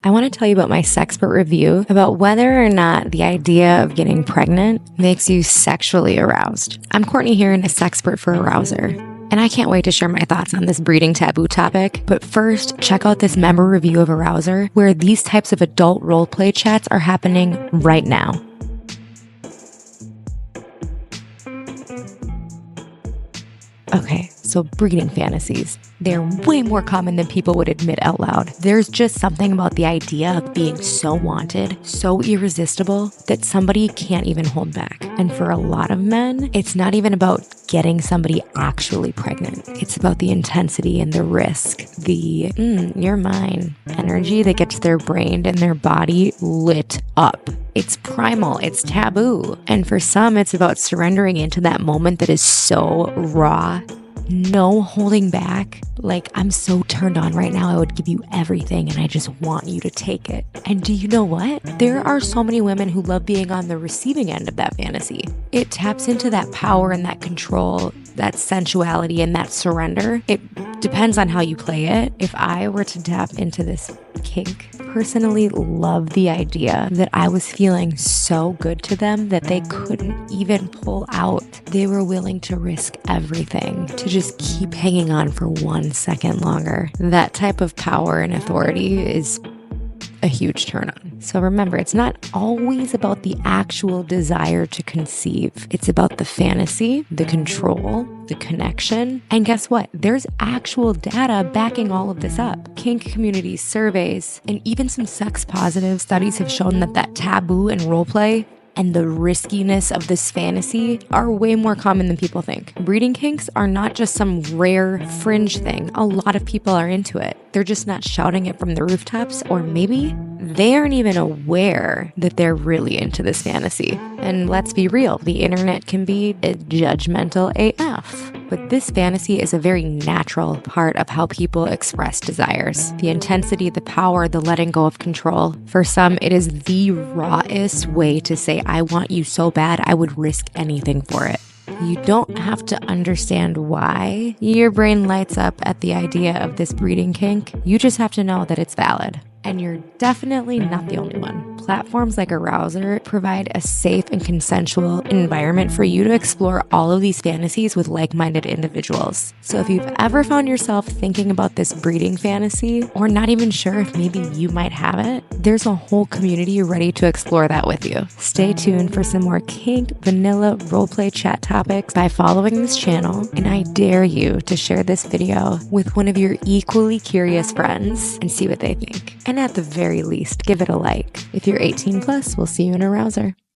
I want to tell you about my sexpert review about whether or not the idea of getting pregnant makes you sexually aroused. I'm Courtney Hurin, a sexpert for Arousr, and I can't wait to share my thoughts on this breeding taboo topic. But first, check out this member review of Arousr, where these types of adult roleplay chats are happening right now. Okay, so breeding fantasies. They're way more common than people would admit out loud. There's just something about the idea of being so wanted, so irresistible, that somebody can't even hold back. And for a lot of men, it's not even about getting somebody actually pregnant. It's about the intensity and the risk, the you're mine energy that gets their brain and their body lit up. It's primal, it's taboo. And for some, it's about surrendering into that moment that is so raw, no holding back. Like, I'm so turned on right now, I would give you everything and I just want you to take it. And do you know what? There are so many women who love being on the receiving end of that fantasy. It taps into that power and that control, that sensuality and that surrender. It depends on how you play it. If I were to tap into this kink, personally love the idea that I was feeling so good to them that they couldn't even pull out. They were willing to risk everything to just keep hanging on for 1 second longer. That type of power and authority is a huge turn on. So remember, it's not always about the actual desire to conceive. It's about the fantasy, the control, the connection. And guess what? There's actual data backing all of this up. Kink community surveys and even some sex positive studies have shown that taboo and roleplay and the riskiness of this fantasy are way more common than people think. Breeding kinks are not just some rare fringe thing. A lot of people are into it. They're just not shouting it from the rooftops, or maybe they aren't even aware that they're really into this fantasy. And let's be real, the internet can be judgmental AF. But this fantasy is a very natural part of how people express desires. The intensity, the power, the letting go of control. For some, it is the rawest way to say, I want you so bad, I would risk anything for it. You don't have to understand why your brain lights up at the idea of this breeding kink. You just have to know that it's valid. And you're definitely not the only one. Platforms like Arousr provide a safe and consensual environment for you to explore all of these fantasies with like-minded individuals. So if you've ever found yourself thinking about this breeding fantasy, or not even sure if maybe you might have it, there's a whole community ready to explore that with you. Stay tuned for some more kink, vanilla, roleplay chat topics by following this channel, and I dare you to share this video with one of your equally curious friends and see what they think. And at the very least, give it a like. If you're 18 plus, we'll see you in Arousr.